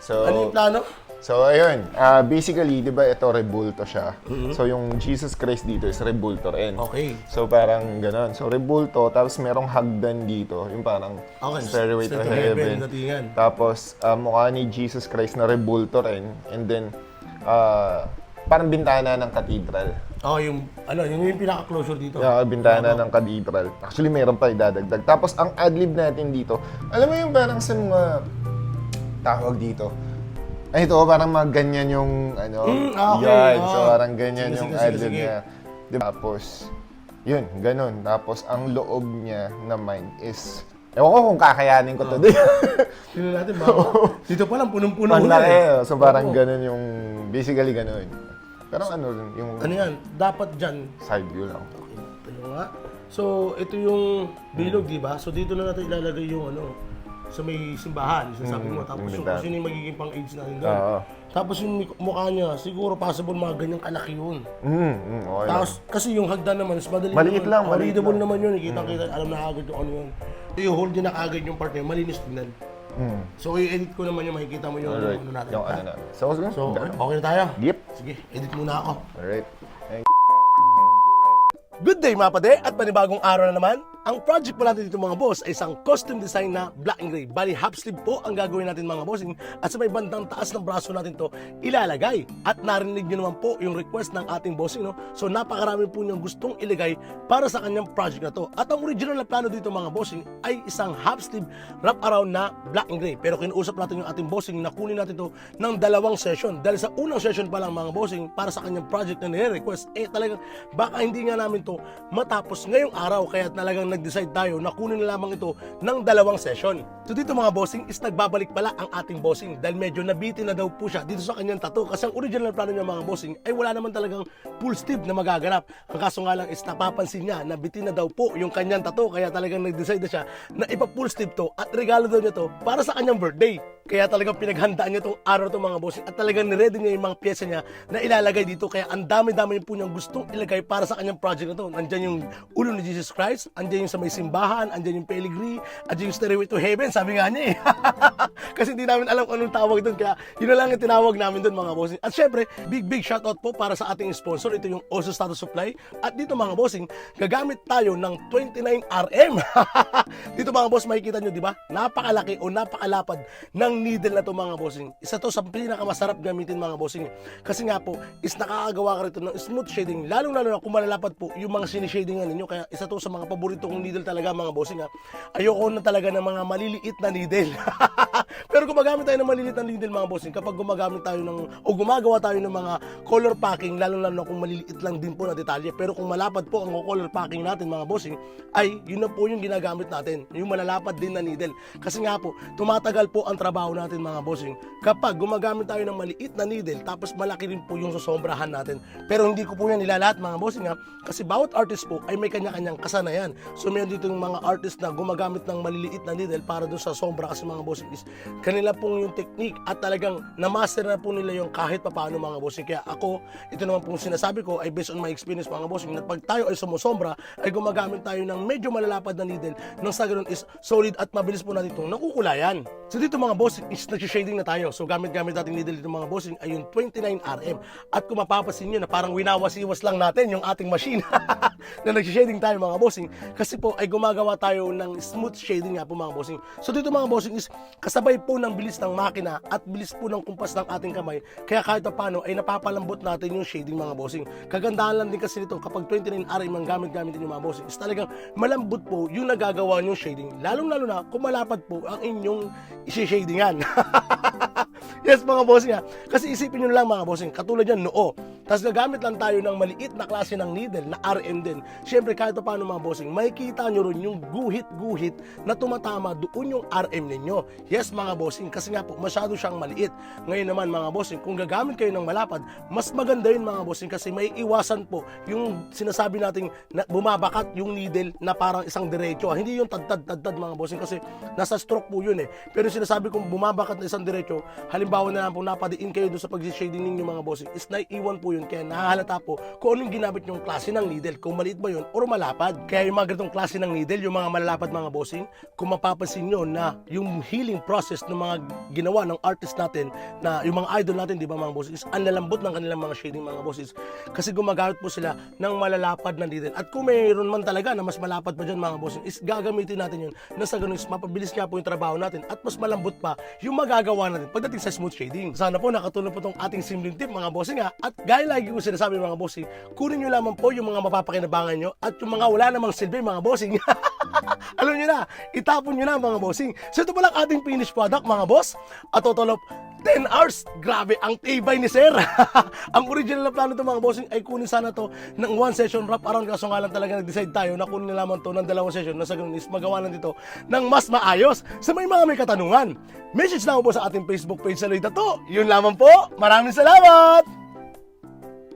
So, Ano yung plano? So, ayun. Basically, di ba ito, rebulto siya. So, yung Jesus Christ dito is rebulto rin. Okay. So, parang ganon. So, rebulto, tapos merong hagdan dito. Yung parang stairway to heaven. Datingan. Tapos, mukha ni Jesus Christ na rebulto rin. And then, parang bintana ng cathedral. Oh, yung yung pinaka-closure dito. Yeah, bintana ng cathedral. Actually, meron pa idadagdag. Tapos, ang adlib natin dito, alam mo yung parang sa mga tawag dito, ay, ito, parang mga ganyan yung, okay. yan. So, parang ganyan Sige, yung sige, adlib sige. niya. Diba? Tapos, yun, ganun. Tapos, ang loob niya naman is, ewan ko kung kakayanin ko to. Tingnan natin ba? Dito pa lang, punong-puno Ang na laki. So, parang ganun yung, basically ganun. Pero ano, yung Ano yan? Dapat dyan. side view lang. Ito nga. So, ito yung bilog, di ba? So, dito na natin ilalagay yung sa may simbahan, yung sabi mo. Tapos yung inventar. kasi yung magiging pang-aids natin doon. Oo. Tapos yung mukha niya, siguro possible mga ganyang kalaki yun. Okay lang. Tapos, kasi yung hagdan naman, is madali Maliit naman, lang, maliit readable lang. naman yun. Kita, alam na agad yung ano yun. So, yung hold niya na agad yung part niya, malinis tignan. So, i-edit ko naman yung makikita mo yung Alright. ano natin. Yung ano natin. So, Okay na tayo? Yep. Sige, edit muna ako. Alright. Good day mga pade at panibagong araw na naman. Ang project po natin dito mga boss ay isang costume design na black and gray. Bali half sleeve po ang gagawin natin mga bossing at sa may bandang taas ng braso natin to ilalagay. At narinig nyo naman po yung request ng ating bossing, no? So napakarami po niyang gustong ilagay para sa kanyang project na to. At ang original na plano dito mga bossing ay isang half sleeve wrap around na black and gray. Pero kinuusap natin yung ating bossing na kunin natin to ng dalawang session. Dahil sa unang session pa lang mga bossing para sa kanyang project na nire-request, talagang baka hindi nga namin to matapos ngayong araw. Kaya talagang nag-decide tayo na kunin na lamang ito ng dalawang session. So dito mga bossing is nagbabalik pala ang ating bossing dahil medyo nabitin na daw po siya dito sa kanyang tattoo kasi ang original plano niya mga bossing ay wala naman talagang full sleeve na magaganap. Ang kaso nga lang is napapansin niya na bitin na daw po yung kanyang tattoo kaya talagang nag-decide na siya na ipa-full sleeve to at regalo daw niya to para sa kanyang birthday. Kaya talagang pinaghandaan niya tong araw to mga bossing at talagang niready niya yung mga pyesa niya na ilalagay dito kaya ang dami-dami po niyang gustong ilagay para sa kanyang project na to. Nandyan yung ulo ni Jesus Christ, andyan yung sa may simbahan, andyan yung pedigree, andyan yung stairway to heaven, sabi nga niya eh. Kasi hindi namin alam kung anong tawag doon kaya yun na lang yung tinawag namin doon mga bossing. At syempre, big shoutout po para sa ating sponsor, ito yung Oso Status Supply. At dito mga bossing, gagamit tayo ng 29RM. Dito mga boss, makikita nyo, di ba? Napakalaki o napakalapad ng needle na to mga bossing. Isa to sa pinakamasarap gamitin mga bossing. Kasi nga po, is nakakagawa ka rito ng smooth shading. Lalong-lalo na kung malalapad po yung mga sinishadingan ninyo. Kaya isa to sa mga paborito kong needle talaga mga bossing. Ayoko na talaga ng mga maliliit na needle. Pero gumagamit tayo ng maliliit na needle mga bossing kapag gumagamit tayo o gumagawa tayo ng mga color packing, lalong-lalo na kung maliliit lang din po na detalye. Pero kung malapad po ang color packing natin mga bossing, ay yun na po yung ginagamit natin. Yung malalapad din na needle. Kasi nga po, tumatagal po ang trabaho natin mga bossing kapag gumagamit tayo ng maliit na needle tapos malaki rin po yung sosombrahan natin. Pero hindi ko po yan nilalahat mga bossing kasi bawat artist po ay may kanya-kanyang kasanayan. So meron dito yung mga artist na gumagamit ng maliliit na needle para doon sa sombra kasi mga bossing is kanila pong yung technique at talagang na-master na po nila yung kahit papaano mga bossing. Kaya ako, ito naman pong sinasabi ko ay based on my experience mga bossing na pag tayo ay sumusombra ay gumagamit tayo ng medyo malalapad na needle nang sa ganun is solid at mabilis po natin itong nakukulayan. So dito mga bossing is nag-shading na tayo. So gamit natin needle dito mga bossing ay yung 29RM. At kung mapapasin nyo na parang winawas-iwas lang natin yung ating machine na nag-shading tayo mga bossing kasi po ay gumagawa tayo ng smooth shading nga po mga bossing. So dito mga bossing is kasabay po ng bilis ng makina at bilis po ng kumpas ng ating kamay kaya kahit pa paano ay napapalambot natin yung shading mga bossing. Kagandahan lang din kasi nito kapag 29RM ang gamit yung mga bossing is talagang malambot po yung nagagawa yung shading. Lalong-lalo na kung malapad po ang inyong isi-shadingan. Yes mga bossing kasi isipin nyo lang mga bossing, katulad yan noo. Tapos gagamit lang tayo ng maliit na klase ng needle na RM din. Siyempre kahit pa paano mga bossing, makikita nyo rin yung guhit-guhit na tumatama doon yung RM ninyo. Yes mga bossing, kasi nga po masyado siyang maliit. Ngayon naman mga bossing, kung gagamit kayo ng malapad, mas maganda yun mga bossing kasi may iwasan po yung sinasabi nating na bumabakat yung needle na parang isang diretso. Hindi yung tad-tad mga bossing kasi nasa stroke po yun eh. Pero sinasabi kong bumabakat na isang diretso, halimbawa na lang po napadiin kayo doon sa pag-shading ninyo mga bossing, is naiiwan po po yun, kaya nahahalata po kung anong ginamit yung klase ng needle, kung maliit ba yun or malapad. Kaya yung mga ganitong klase ng needle, yung mga malalapad mga bossing, kung mapapansin nyo na yung healing process ng mga ginawa ng artist natin, na yung mga idol natin, di ba mga bossing, is ang lalambot ng kanilang mga shading mga bossing, kasi gumagamit po sila ng malalapad na needle. At kung mayroon man talaga na mas malapad pa dyan mga bossing, is gagamitin natin yun na sa ganun is mapabilis nga po yung trabaho natin at mas malambot pa yung magagawa natin pagdating sa smooth shading. Sana po nakatulong po tong ating simpleng tip mga bossing ha. At gaya lagi ko sinasabi mga bossing, kunin nyo lamang po yung mga mapapakinabangan nyo at yung mga wala namang silbi mga bossing. Alam nyo na, itapon nyo na mga bossing. So ito pala ang ating finished product mga boss. At total of 10 hours. Grabe, ang tibay ni Sir. Ang original na plano ito mga bossing ay kunin sana to ng 1 session wrap around, kaso nga lang talaga nag-decide tayo na kunin na lamang to ng 2 session na sa ganun is magawa lang dito ng mas maayos. Sa may mga may katanungan, message lang po sa ating Facebook page sa Loida to. Yun lamang po. Maraming salamat!